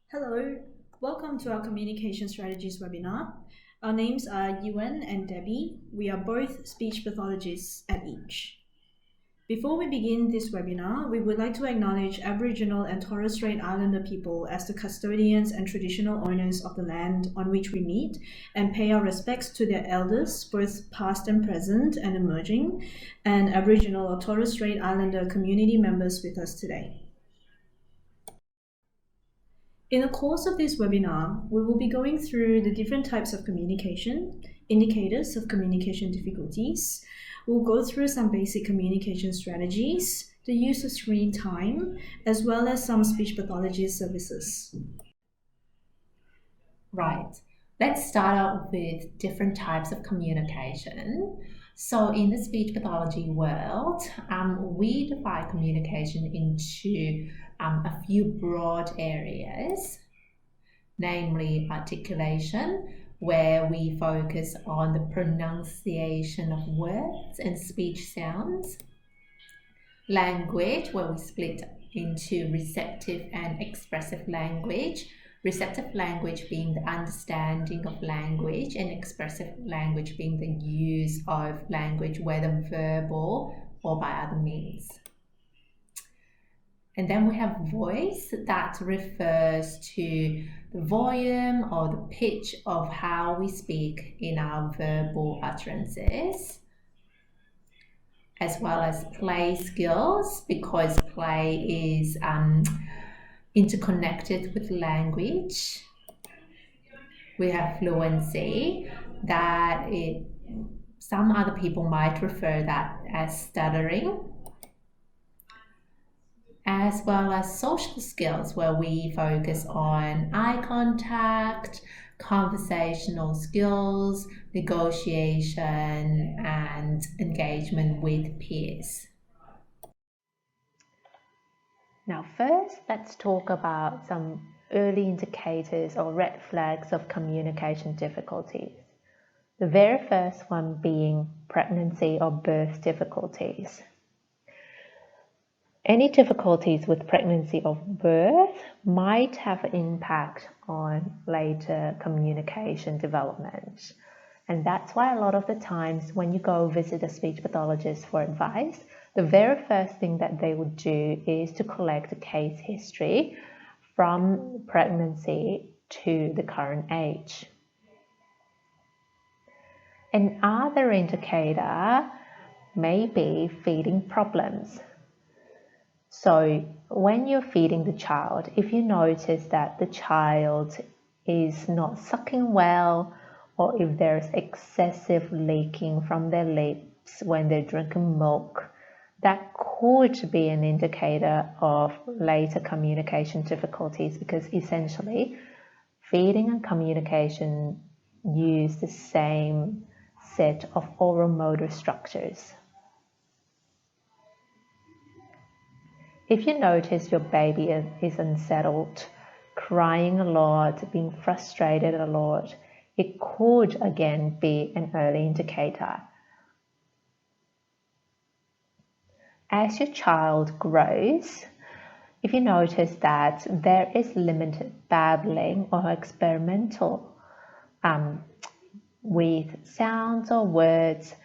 Hello, welcome to our Communication Strategies webinar. Our names are Yuan and Debbie. We are both speech pathologists at ECEI. Before we begin this webinar, we would like to acknowledge Aboriginal and Torres Strait Islander people as the custodians and traditional owners of the land on which we meet, and pay our respects to their elders, both past and present and emerging, and Aboriginal or Torres Strait Islander community members with us today. In the course of this webinar, we will be going through the different types of communication, indicators of communication difficulties. We'll go through some basic communication strategies, the use of screen time, as well as some speech pathology services. Right, let's start out with different types of communication. So in the speech pathology world, we divide communication into a few broad areas, namely articulation, where we focus on the pronunciation of words and speech sounds. Language, where we split into receptive and expressive language. Receptive language being the understanding of language, and expressive language being the use of language, whether verbal or by other means. And then we have voice, that refers to the volume or the pitch of how we speak in our verbal utterances, as well as play skills, because play is interconnected with language. We have fluency, that some other people might refer that as stuttering, as well as social skills, where we focus on eye contact, conversational skills, negotiation, and engagement with peers. Now first, let's talk about some early indicators or red flags of communication difficulties. The very first one being pregnancy or birth difficulties. Any difficulties with pregnancy or birth might have an impact on later communication development. And that's why a lot of the times when you go visit a speech pathologist for advice, the very first thing that they would do is to collect a case history from pregnancy to the current age. Another indicator may be feeding problems. So when you're feeding the child, if you notice that the child is not sucking well, or if there's excessive leaking from their lips when they're drinking milk, that could be an indicator of later communication difficulties, because essentially feeding and communication use the same set of oral motor structures. If you notice your baby is unsettled, crying a lot, being frustrated a lot, it could again be an early indicator. As your child grows, if you notice that there is limited babbling or experimental with sounds or words,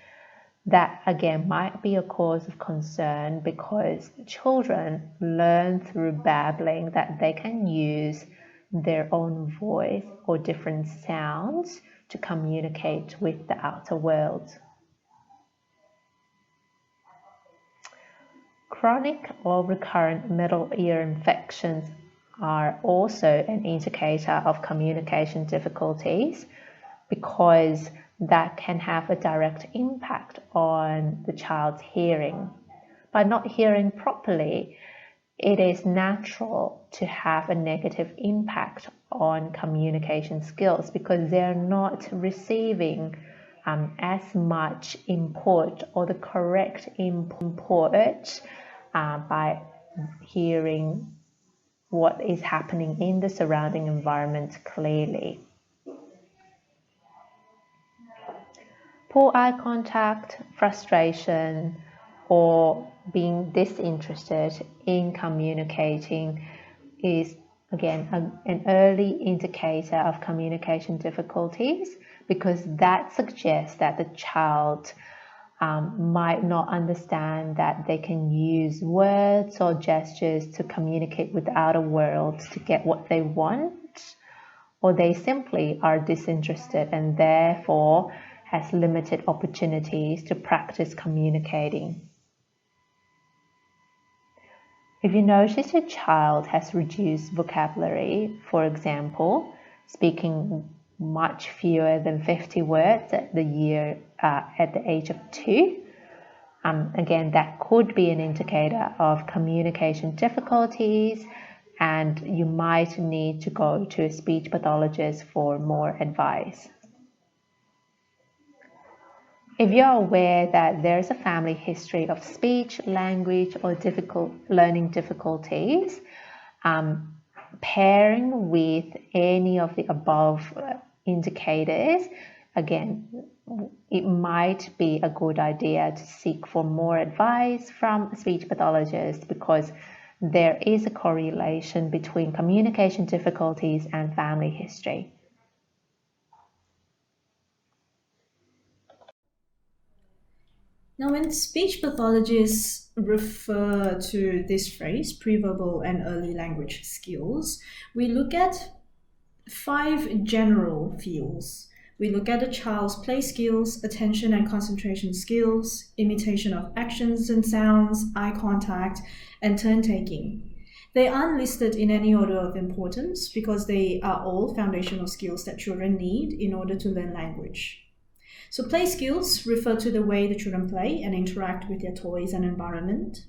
that again might be a cause of concern, because children learn through babbling that they can use their own voice or different sounds to communicate with the outer world. Chronic or recurrent middle ear infections are also an indicator of communication difficulties, because that can have a direct impact on the child's hearing. By not hearing properly, it is natural to have a negative impact on communication skills, because they're not receiving as much input or the correct input by hearing what is happening in the surrounding environment clearly. Poor eye contact, frustration, or being disinterested in communicating is again, an early indicator of communication difficulties, because that suggests that the child might not understand that they can use words or gestures to communicate with the outer world to get what they want, or they simply are disinterested and therefore has limited opportunities to practice communicating. If you notice your child has reduced vocabulary, for example, speaking much fewer than 50 words at the age of 2, again, that could be an indicator of communication difficulties, and you might need to go to a speech pathologist for more advice. If you're aware that there's a family history of speech, language, or learning difficulties, pairing with any of the above indicators, again, it might be a good idea to seek for more advice from a speech pathologist, because there is a correlation between communication difficulties and family history. Now, when speech pathologists refer to this phrase, preverbal and early language skills, we look at 5 general fields. We look at the child's play skills, attention and concentration skills, imitation of actions and sounds, eye contact, and turn-taking. They aren't listed in any order of importance because they are all foundational skills that children need in order to learn language. So play skills refer to the way the children play and interact with their toys and environment.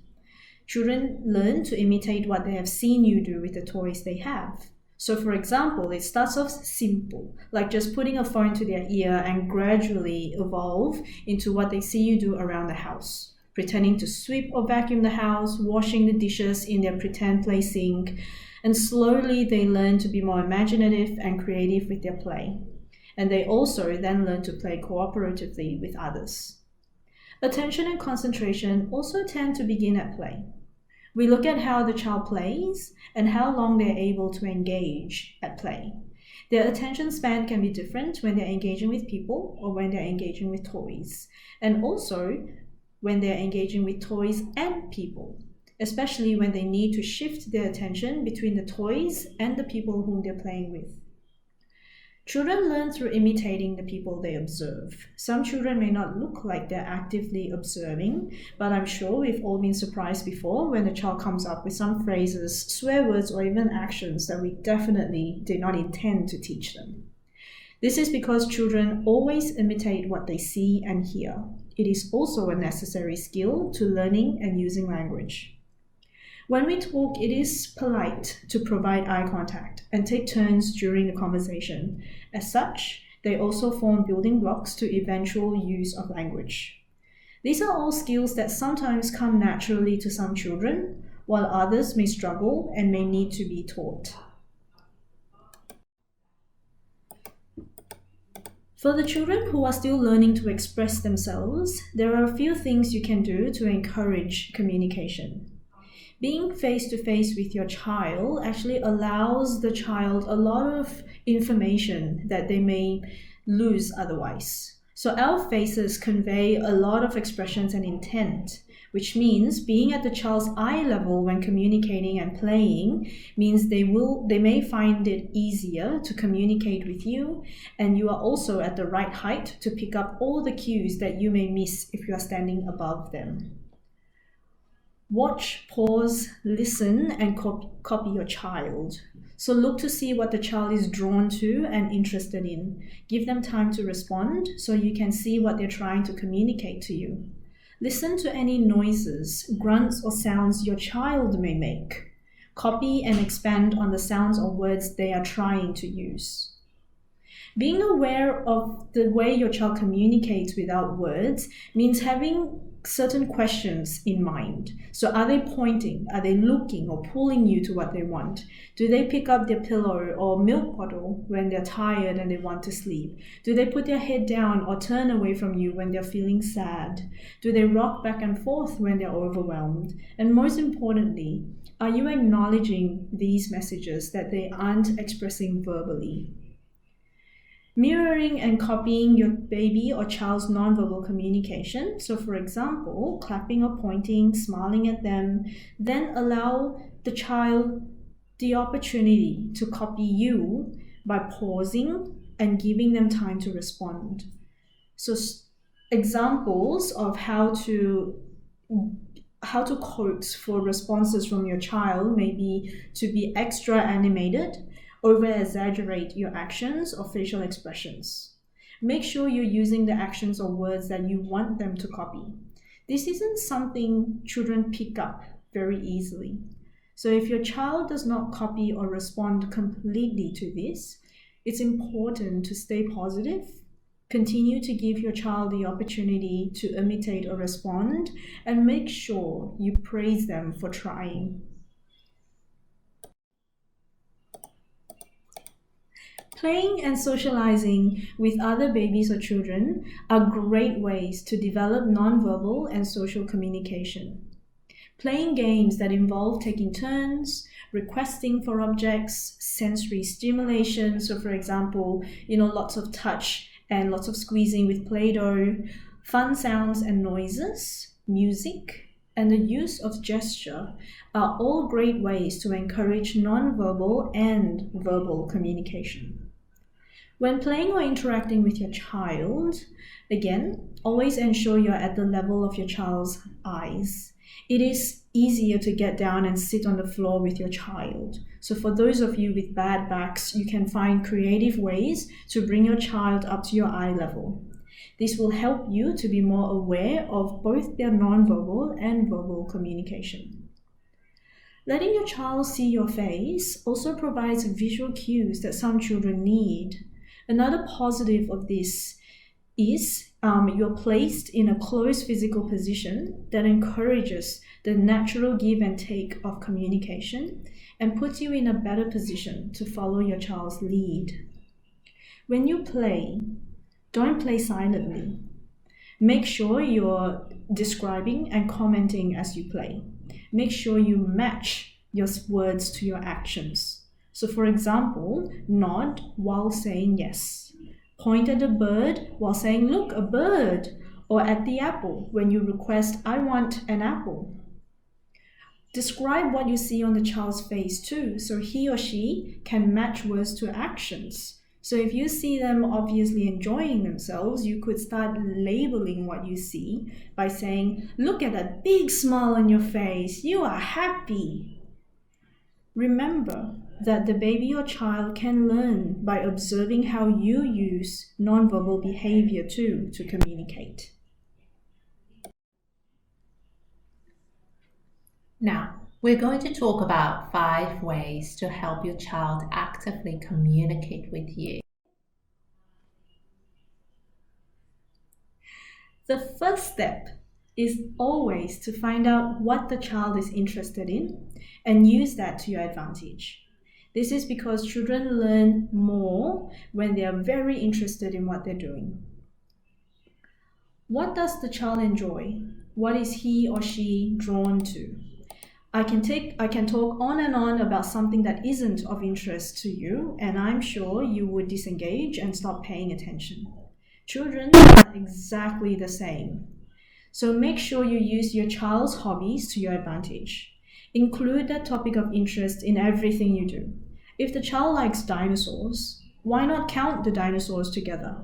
Children learn to imitate what they have seen you do with the toys they have. So for example, it starts off simple, like just putting a phone to their ear, and gradually evolve into what they see you do around the house. Pretending to sweep or vacuum the house, washing the dishes in their pretend play sink, and slowly they learn to be more imaginative and creative with their play. And they also then learn to play cooperatively with others. Attention and concentration also tend to begin at play. We look at how the child plays and how long they're able to engage at play. Their attention span can be different when they're engaging with people or when they're engaging with toys, and also when they're engaging with toys and people, especially when they need to shift their attention between the toys and the people whom they're playing with. Children learn through imitating the people they observe. Some children may not look like they're actively observing, but I'm sure we've all been surprised before when the child comes up with some phrases, swear words, or even actions that we definitely did not intend to teach them. This is because children always imitate what they see and hear. It is also a necessary skill to learning and using language. When we talk, it is polite to provide eye contact and take turns during the conversation. As such, they also form building blocks to eventual use of language. These are all skills that sometimes come naturally to some children, while others may struggle and may need to be taught. For the children who are still learning to express themselves, there are a few things you can do to encourage communication. Being face-to-face with your child actually allows the child a lot of information that they may lose otherwise. So our faces convey a lot of expressions and intent, which means being at the child's eye level when communicating and playing means they may find it easier to communicate with you, and you are also at the right height to pick up all the cues that you may miss if you are standing above them. Watch, pause, listen, and copy your child. So look to see what the child is drawn to and interested in. Give them time to respond so you can see what they're trying to communicate to you. Listen to any noises, grunts, or sounds your child may make. Copy and expand on the sounds or words they are trying to use. Being aware of the way your child communicates without words means having certain questions in mind. So are they pointing? Are they looking or pulling you to what they want? Do they pick up their pillow or milk bottle when they're tired and they want to sleep? Do they put their head down or turn away from you when they're feeling sad? Do they rock back and forth when they're overwhelmed? And most importantly, are you acknowledging these messages that they aren't expressing verbally? Mirroring and copying your baby or child's nonverbal communication. So for example, clapping or pointing, smiling at them, then allow the child the opportunity to copy you by pausing and giving them time to respond. So examples of how to coax for responses from your child may be to be extra animated, over-exaggerate your actions or facial expressions. Make sure you're using the actions or words that you want them to copy. This isn't something children pick up very easily. So if your child does not copy or respond completely to this, it's important to stay positive, continue to give your child the opportunity to imitate or respond, and make sure you praise them for trying. Playing and socializing with other babies or children are great ways to develop nonverbal and social communication. Playing games that involve taking turns, requesting for objects, sensory stimulation, so for example, lots of touch and lots of squeezing with Play-Doh, fun sounds and noises, music, and the use of gesture are all great ways to encourage nonverbal and verbal communication. When playing or interacting with your child, again, always ensure you're at the level of your child's eyes. It is easier to get down and sit on the floor with your child. So for those of you with bad backs, you can find creative ways to bring your child up to your eye level. This will help you to be more aware of both their nonverbal and verbal communication. Letting your child see your face also provides visual cues that some children need. Another positive of this is you're placed in a close physical position that encourages the natural give and take of communication and puts you in a better position to follow your child's lead. When you play, don't play silently. Make sure you're describing and commenting as you play. Make sure you match your words to your actions. So for example, nod while saying yes. Point at a bird while saying, look, a bird. Or at the apple when you request, I want an apple. Describe what you see on the child's face too, so he or she can match words to actions. So if you see them obviously enjoying themselves, you could start labeling what you see by saying, look at that big smile on your face, you are happy. Remember that the baby or child can learn by observing how you use nonverbal behavior too to communicate. Now, we're going to talk about 5 ways to help your child actively communicate with you. The first step is always to find out what the child is interested in and use that to your advantage. This is because children learn more when they are very interested in what they're doing. What does the child enjoy? What is he or she drawn to? I can talk on and on about something that isn't of interest to you, and I'm sure you would disengage and stop paying attention. Children are exactly the same. So make sure you use your child's hobbies to your advantage. Include that topic of interest in everything you do. If the child likes dinosaurs, why not count the dinosaurs together?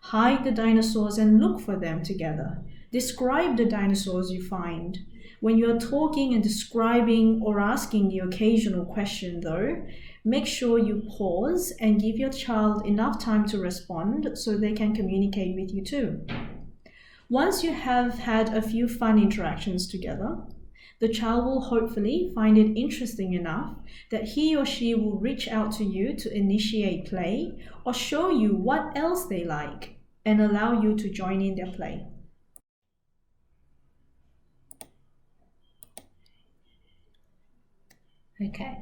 Hide the dinosaurs and look for them together. Describe the dinosaurs you find. When you're talking and describing or asking the occasional question though, make sure you pause and give your child enough time to respond so they can communicate with you too. Once you have had a few fun interactions together, The child will hopefully find it interesting enough that he or she will reach out to you to initiate play or show you what else they like and allow you to join in their play. Okay,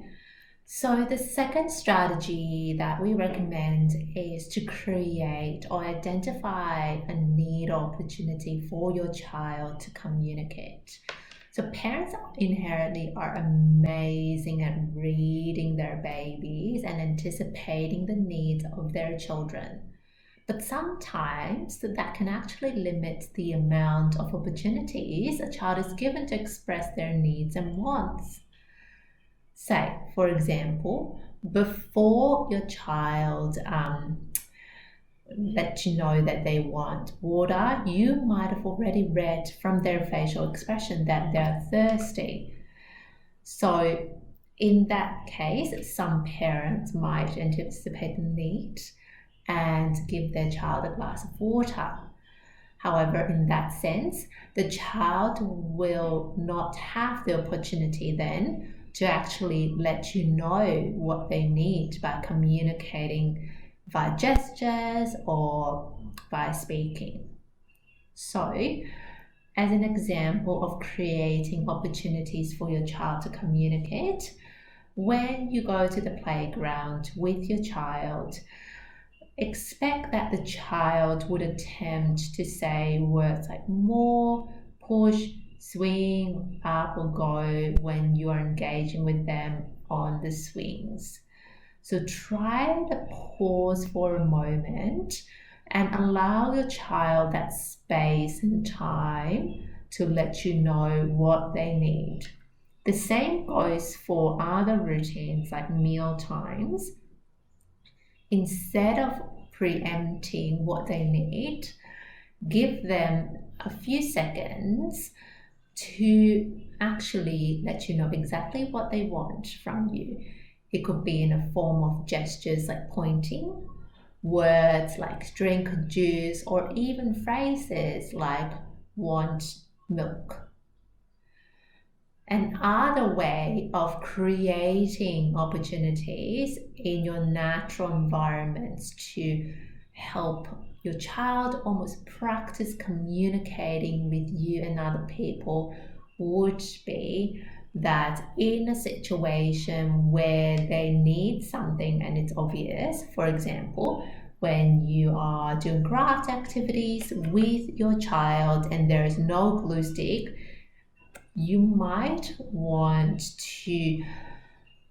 so the second strategy that we recommend is to create or identify a need or opportunity for your child to communicate. So parents inherently are amazing at reading their babies and anticipating the needs of their children. But sometimes that can actually limit the amount of opportunities a child is given to express their needs and wants. Say, for example, before your child let you know that they want water, you might have already read from their facial expression that they're thirsty. So in that case, some parents might anticipate the need and give their child a glass of water. However, in that sense, the child will not have the opportunity then to actually let you know what they need by communicating via gestures or by speaking. So, as an example of creating opportunities for your child to communicate, when you go to the playground with your child, expect that the child would attempt to say words like more, push, swing, up, or go when you are engaging with them on the swings. So try to pause for a moment and allow your child that space and time to let you know what they need. The same goes for other routines like meal times. Instead of preempting what they need, give them a few seconds to actually let you know exactly what they want from you. It could be in a form of gestures like pointing, words like drink juice, or even phrases like want milk. Another way of creating opportunities in your natural environments to help your child almost practice communicating with you and other people would be that in a situation where they need something and it's obvious, for example, when you are doing craft activities with your child and there is no glue stick, you might want to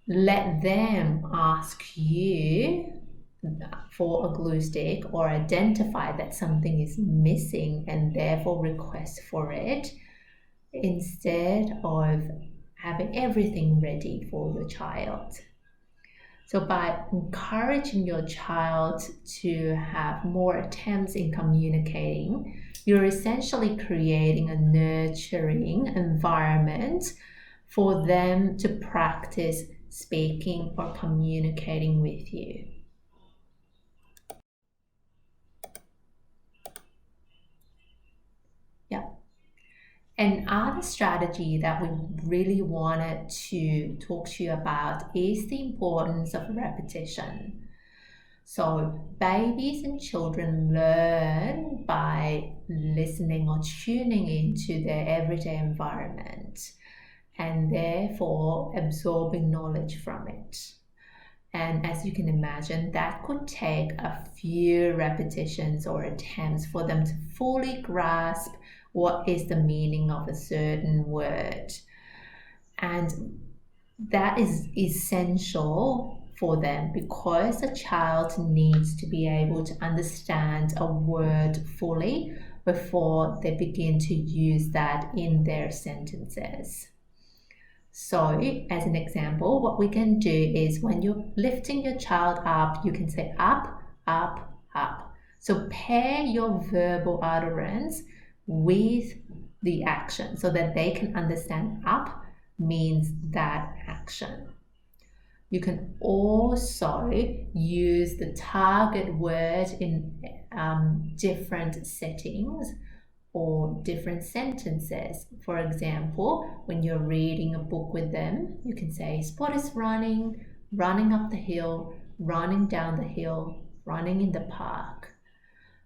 let them ask you for a glue stick or identify that something is missing and therefore request for it instead of having everything ready for your child. So by encouraging your child to have more attempts in communicating, you're essentially creating a nurturing environment for them to practice speaking or communicating with you. Yeah. Another strategy that we really wanted to talk to you about is the importance of repetition. So babies and children learn by listening or tuning into their everyday environment and therefore absorbing knowledge from it. And as you can imagine, that could take a few repetitions or attempts for them to fully grasp what is the meaning of a certain word. And that is essential for them because a child needs to be able to understand a word fully before they begin to use that in their sentences. So, as an example, what we can do is when you're lifting your child up, you can say up, up, up. So pair your verbal utterance with the action so that they can understand up means that action. You can also use the target word in different settings or different sentences. For example, when you're reading a book with them, you can say, Spot is running, running up the hill, running down the hill, running in the park.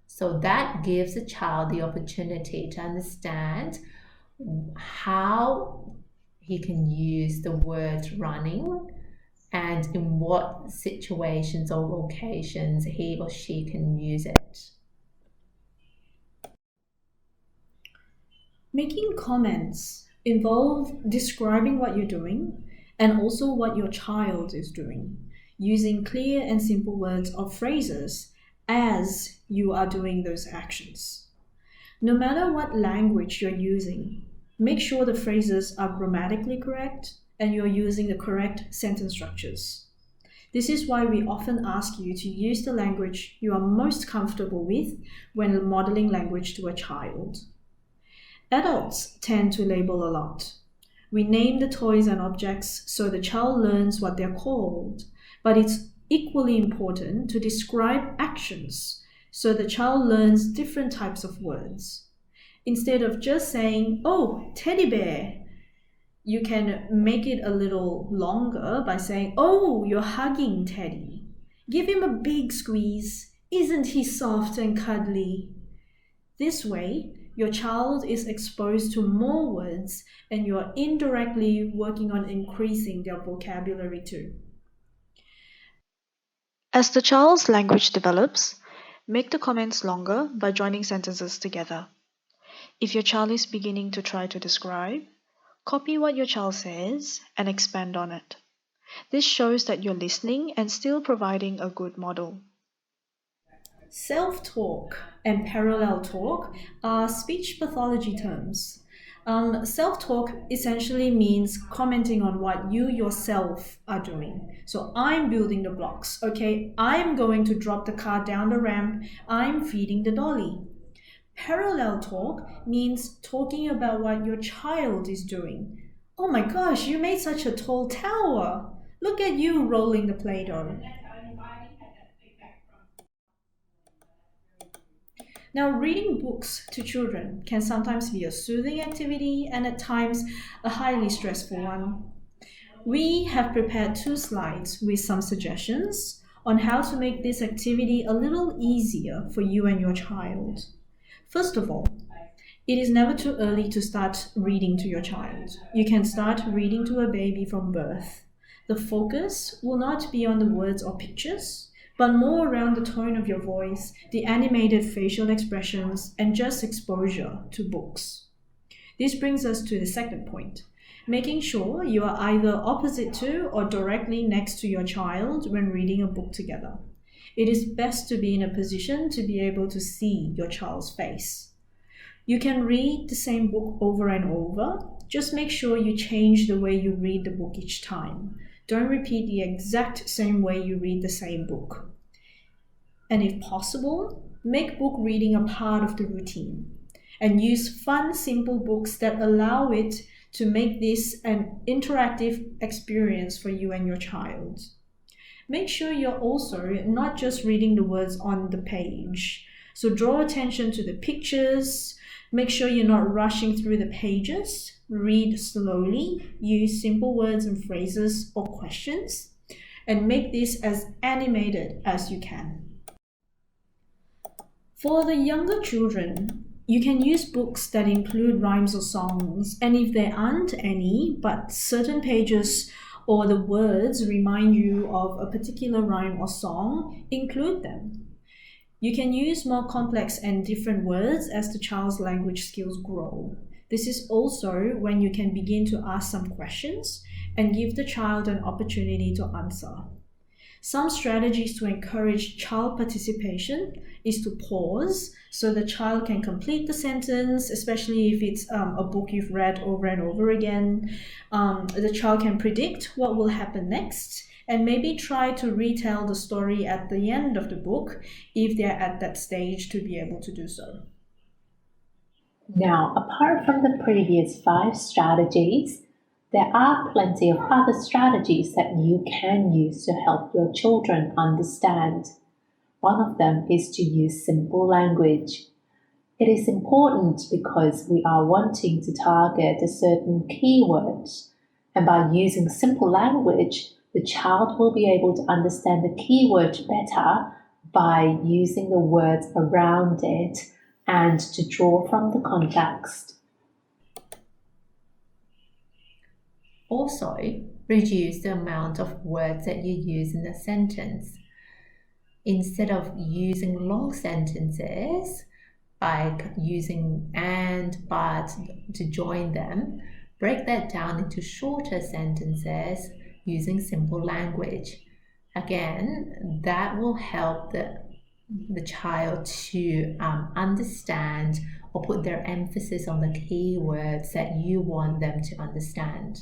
So that gives a child the opportunity to understand how he can use the word running and in what situations or locations he or she can use it. Making comments involve describing what you're doing and also what your child is doing, using clear and simple words or phrases as you are doing those actions. No matter what language you're using, make sure the phrases are grammatically correct and you're using the correct sentence structures. This is why we often ask you to use the language you are most comfortable with when modeling language to a child. Adults tend to label a lot. We name the toys and objects so the child learns what they're called, but it's equally important to describe actions so the child learns different types of words. Instead of just saying, "Oh, teddy bear," you can make it a little longer by saying, "Oh, you're hugging Teddy. Give him a big squeeze. Isn't he soft and cuddly?" This way, your child is exposed to more words and you're indirectly working on increasing their vocabulary too. As the child's language develops, make the comments longer by joining sentences together. If your child is beginning to try to describe, copy what your child says and expand on it. This shows that you're listening and still providing a good model. Self-talk and parallel talk are speech pathology terms. Self-talk essentially means commenting on what you yourself are doing. So I'm building the blocks, okay? I'm going to drop the car down the ramp. I'm feeding the dolly. Parallel talk means talking about what your child is doing. "Oh my gosh, you made such a tall tower. Look at you rolling the Play-Doh." Now, reading books to children can sometimes be a soothing activity and at times a highly stressful one. We have prepared 2 slides with some suggestions on how to make this activity a little easier for you and your child. First of all, it is never too early to start reading to your child. You can start reading to a baby from birth. The focus will not be on the words or pictures, but more around the tone of your voice, the animated facial expressions, and just exposure to books. This brings us to the second point, making sure you are either opposite to or directly next to your child when reading a book together. It is best to be in a position to be able to see your child's face. You can read the same book over and over. Just make sure you change the way you read the book each time. Don't repeat the exact same way you read the same book. And if possible, make book reading a part of the routine and use fun, simple books that allow it to make this an interactive experience for you and your child. Make sure you're also not just reading the words on the page. So draw attention to the pictures. Make sure you're not rushing through the pages. Read slowly, use simple words and phrases or questions, and make this as animated as you can. For the younger children, you can use books that include rhymes or songs, and if there aren't any, but certain pages or the words remind you of a particular rhyme or song, include them. You can use more complex and different words as the child's language skills grow. This is also when you can begin to ask some questions and give the child an opportunity to answer. Some strategies to encourage child participation is to pause so the child can complete the sentence, especially if it's a book you've read over and over again. The child can predict what will happen next and maybe try to retell the story at the end of the book if they're at that stage to be able to do so. Now, apart from the previous 5 strategies, there are plenty of other strategies that you can use to help your children understand. One of them is to use simple language. It is important because we are wanting to target a certain keyword, and by using simple language, the child will be able to understand the keyword better by using the words around it and to draw from the context. Also, reduce the amount of words that you use in a sentence. Instead of using long sentences, like using and, but to join them, break that down into shorter sentences using simple language. Again, that will help the child to understand or put their emphasis on the keywords that you want them to understand.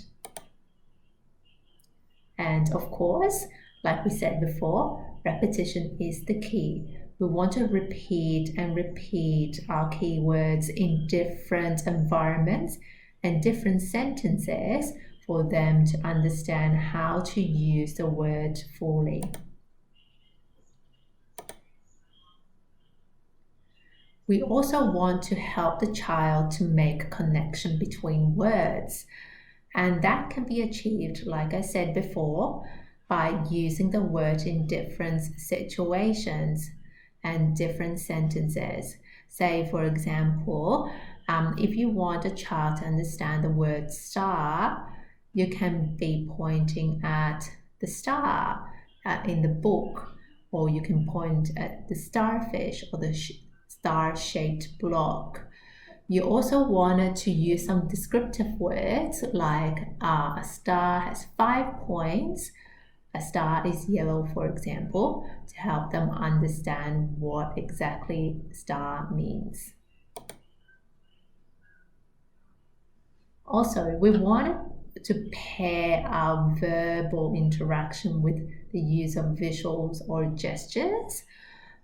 And of course, like we said before, repetition is the key. We want to repeat and repeat our keywords in different environments and different sentences for them to understand how to use the word fully. We also want to help the child to make a connection between words. And that can be achieved, like I said before, by using the word in different situations and different sentences. Say, for example, if you want a child to understand the word star, you can be pointing at the star in the book, or you can point at the starfish or the star-shaped block. You also wanted to use some descriptive words like a star has 5 points, a star is yellow, for example, to help them understand what exactly star means. Also, we wanted to pair our verbal interaction with the use of visuals or gestures.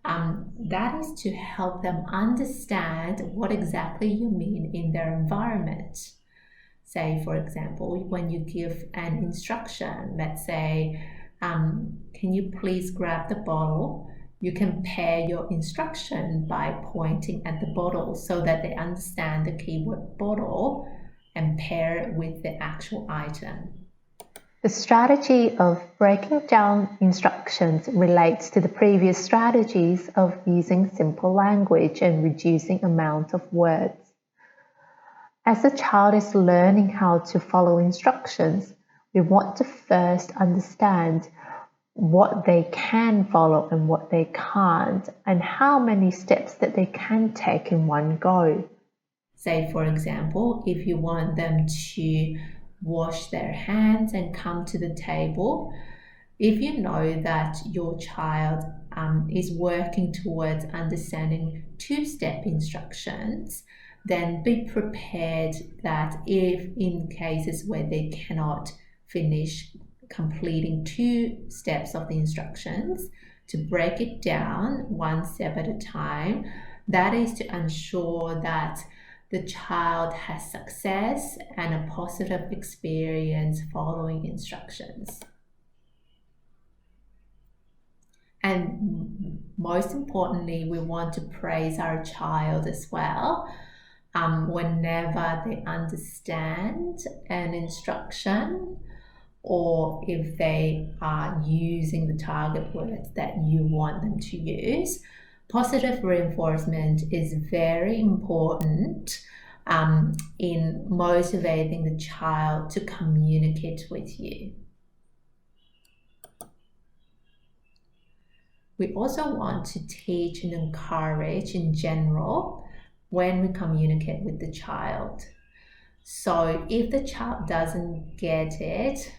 That is to help them understand what exactly you mean in their environment. Say, for example, when you give an instruction, let's say, can you please grab the bottle? You can pair your instruction by pointing at the bottle so that they understand the keyword bottle and pair it with the actual item. The strategy of breaking down instructions relates to the previous strategies of using simple language and reducing amount of words. As the child is learning how to follow instructions, we want to first understand what they can follow and what they can't, and how many steps that they can take in one go. Say, for example, if you want them to wash their hands and come to the table, if you know that your child is working towards understanding two-step instructions, then be prepared that if in cases where they cannot finish completing 2 steps of the instructions, to break it down 1 step at a time. That is to ensure that the child has success and a positive experience following instructions. And most importantly, we want to praise our child as well. Whenever they understand an instruction, or if they are using the target words that you want them to use, positive reinforcement is very important in motivating the child to communicate with you. We also want to teach and encourage in general when we communicate with the child. So if the child doesn't get it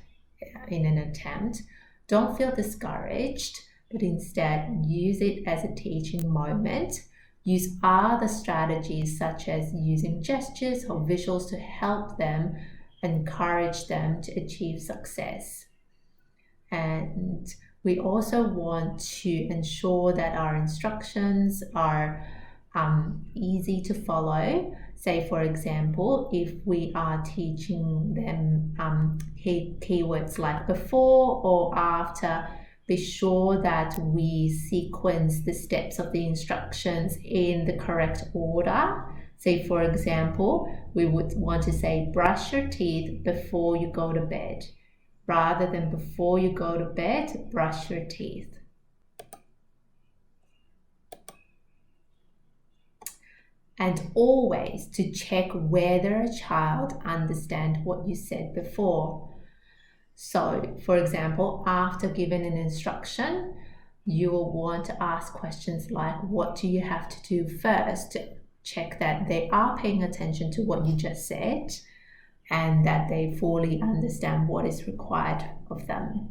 in an attempt, don't feel discouraged, but instead use it as a teaching moment. Use other strategies such as using gestures or visuals to help them, encourage them to achieve success. And we also want to ensure that our instructions are easy to follow. Say, for example, if we are teaching them keywords like before or after, be sure that we sequence the steps of the instructions in the correct order. Say, for example, we would want to say, brush your teeth before you go to bed, rather than before you go to bed, brush your teeth. And always to check whether a child understands what you said before. So, for example, after giving an instruction, you will want to ask questions like, what do you have to do first, to check that they are paying attention to what you just said and that they fully understand what is required of them.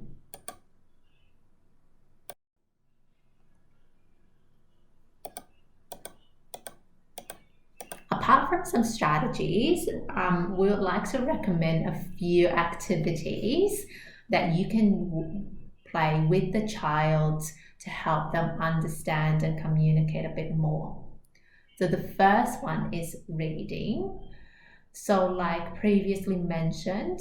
Apart from some strategies, we would like to recommend a few activities that you can play with the child to help them understand and communicate a bit more. So the first one is reading. So like previously mentioned,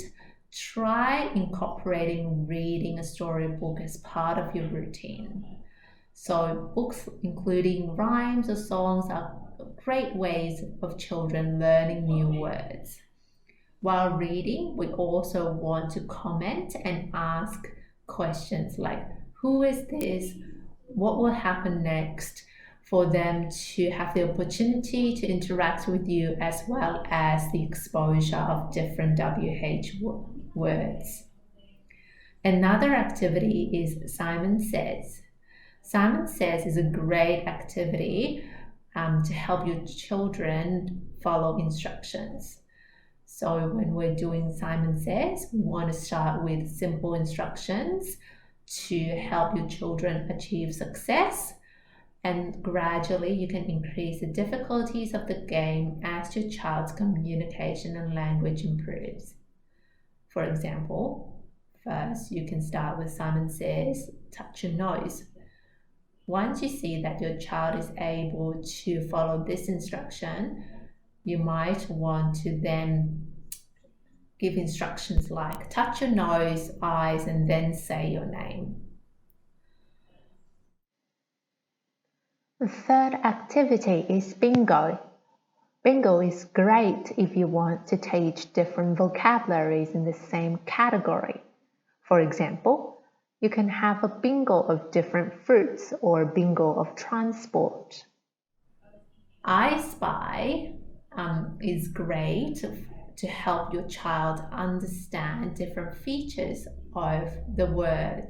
try incorporating reading a storybook as part of your routine. So books including rhymes or songs are great ways of children learning new words. While reading, we also want to comment and ask questions like, who is this? What will happen next? For them to have the opportunity to interact with you, as well as the exposure of different WH words. Another activity is Simon Says. Simon Says is a great activity to help your children follow instructions. So when we're doing Simon Says, we want to start with simple instructions to help your children achieve success, and gradually you can increase the difficulties of the game as your child's communication and language improves. For example, first you can start with Simon Says, touch your nose. Once you see that your child is able to follow this instruction, you might want to then give instructions like touch your nose, eyes, and then say your name. The third activity is bingo. Bingo is great if you want to teach different vocabularies in the same category. For example, you can have a bingo of different fruits or bingo of transport. I Spy is great to help your child understand different features of the word.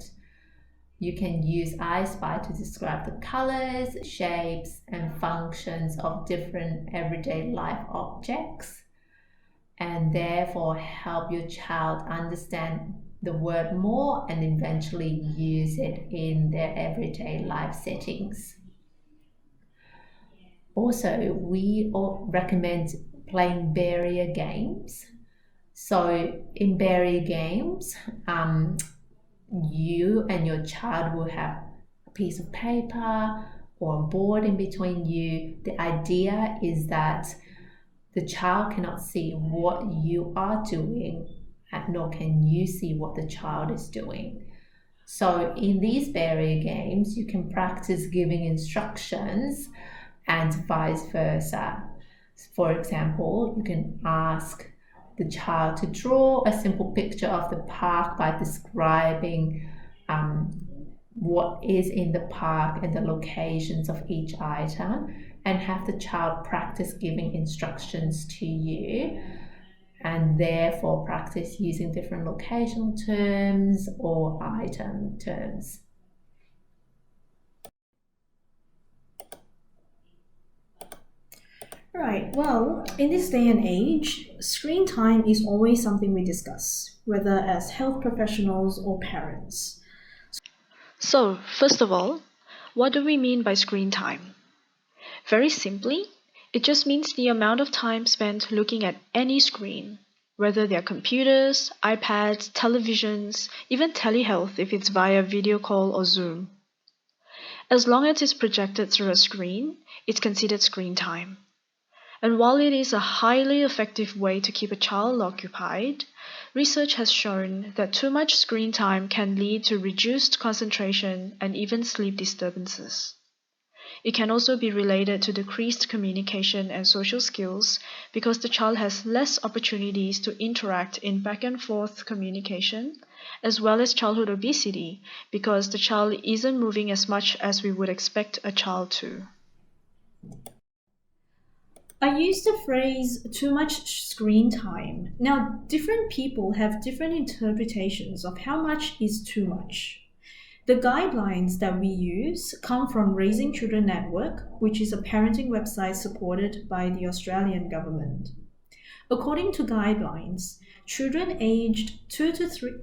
You can use I Spy to describe the colors, shapes, and functions of different everyday life objects, and therefore help your child understand the word more and eventually use it in their everyday life settings. Also, we recommend playing barrier games. So in barrier games, you and your child will have a piece of paper or a board in between you. The idea is that the child cannot see what you are doing, nor can you see what the child is doing. So in these barrier games, you can practice giving instructions and vice versa. For example, you can ask the child to draw a simple picture of the park by describing what is in the park and the locations of each item, and have the child practice giving instructions to you, and therefore practice using different locational terms or item terms. Right, well, in this day and age, screen time is always something we discuss, whether as health professionals or parents. So, first of all, what do we mean by screen time? Very simply, it just means the amount of time spent looking at any screen, whether they're computers, iPads, televisions, even telehealth if it's via video call or Zoom. As long as it's projected through a screen, it's considered screen time. And while it is a highly effective way to keep a child occupied, research has shown that too much screen time can lead to reduced concentration and even sleep disturbances. It can also be related to decreased communication and social skills because the child has less opportunities to interact in back and forth communication, as well as childhood obesity because the child isn't moving as much as we would expect a child to. I use the phrase too much screen time. Now, different people have different interpretations of how much is too much. The guidelines that we use come from Raising Children Network, which is a parenting website supported by the Australian government. According to guidelines, children aged 2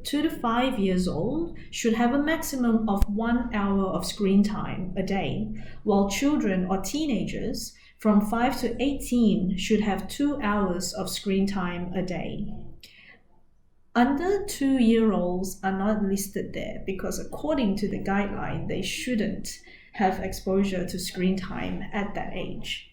to 5 years old should have a maximum of 1 hour of screen time a day, while children or teenagers from 5 to 18 should have 2 hours of screen time a day. Under 2-year-olds are not listed there because according to the guideline, they shouldn't have exposure to screen time at that age.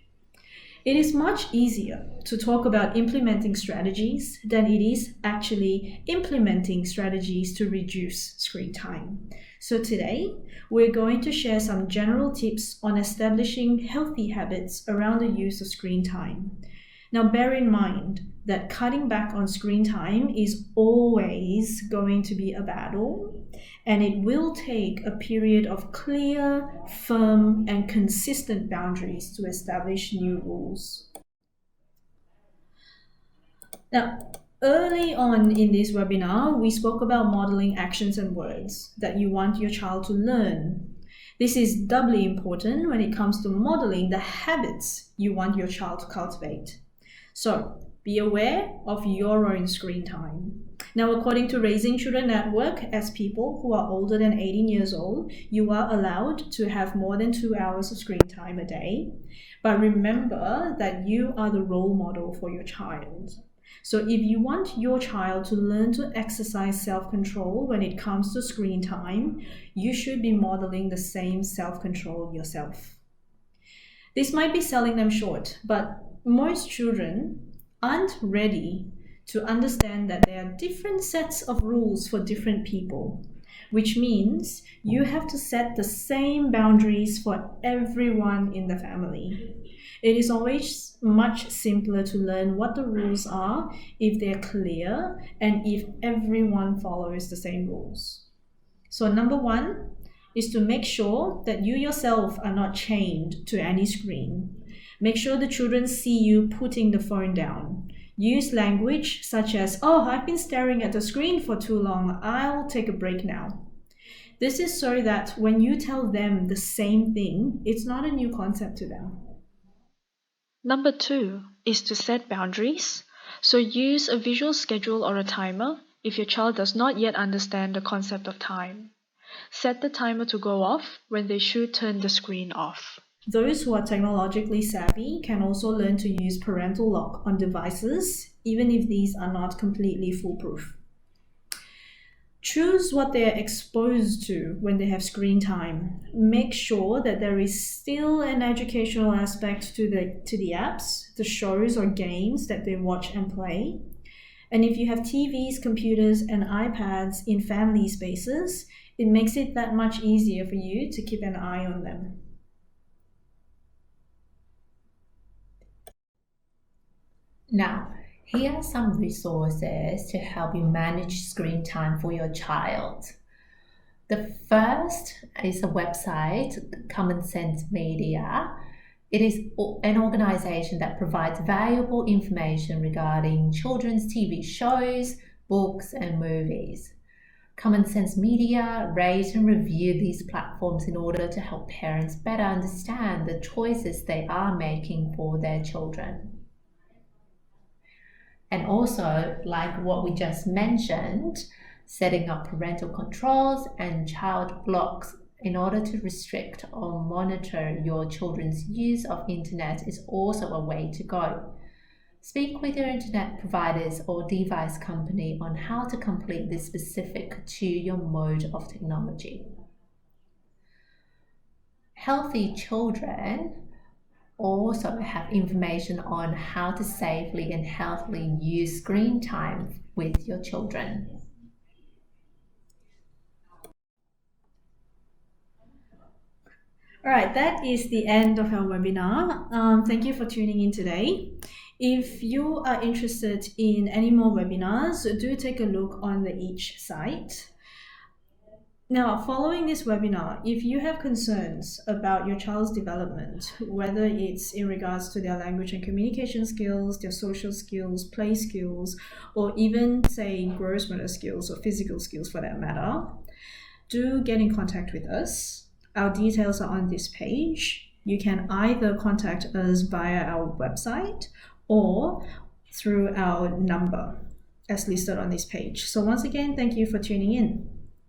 It is much easier to talk about implementing strategies than it is actually implementing strategies to reduce screen time. So today, we're going to share some general tips on establishing healthy habits around the use of screen time. Now, bear in mind that cutting back on screen time is always going to be a battle, and it will take a period of clear, firm, and consistent boundaries to establish new rules. Now, early on in this webinar, we spoke about modeling actions and words that you want your child to learn. This is doubly important when it comes to modeling the habits you want your child to cultivate. So, be aware of your own screen time. Now, according to Raising Children Network, as people who are older than 18 years old, you are allowed to have more than 2 hours of screen time a day. But remember that you are the role model for your child. So if you want your child to learn to exercise self-control when it comes to screen time, you should be modeling the same self-control yourself. This might be selling them short, but most children aren't ready to understand that there are different sets of rules for different people, which means you have to set the same boundaries for everyone in the family. It is always much simpler to learn what the rules are if they're clear and if everyone follows the same rules. So number one is to make sure that you yourself are not chained to any screen. Make sure the children see you putting the phone down. Use language such as, "Oh, I've been staring at the screen for too long. I'll take a break now." This is so that when you tell them the same thing, it's not a new concept to them. Number 2 is to set boundaries. So use a visual schedule or a timer if your child does not yet understand the concept of time. Set the timer to go off when they should turn the screen off. Those who are technologically savvy can also learn to use parental lock on devices, even if these are not completely foolproof. Choose what they are exposed to when they have screen time. Make sure that there is still an educational aspect to the apps, the shows or games that they watch and play. And if you have TVs, computers, and iPads in family spaces, it makes it that much easier for you to keep an eye on them. Now, here are some resources to help you manage screen time for your child. The first is a website, Common Sense Media. It is an organization that provides valuable information regarding children's TV shows, books, and movies. Common Sense Media rate and review these platforms in order to help parents better understand the choices they are making for their children. And also, like what we just mentioned, setting up parental controls and child blocks in order to restrict or monitor your children's use of internet is also a way to go. Speak with your internet providers or device company on how to complete this specific to your mode of technology. Healthy children also have information on how to safely and healthily use screen time with your children. All right, that is the end of our webinar. Thank you for tuning in today. If you are interested in any more webinars, do take a look on the ECEI site. Now, following this webinar, if you have concerns about your child's development, whether it's in regards to their language and communication skills, their social skills, play skills, or even, say, gross motor skills or physical skills for that matter, do get in contact with us. Our details are on this page. You can either contact us via our website or through our number as listed on this page. So once again, thank you for tuning in.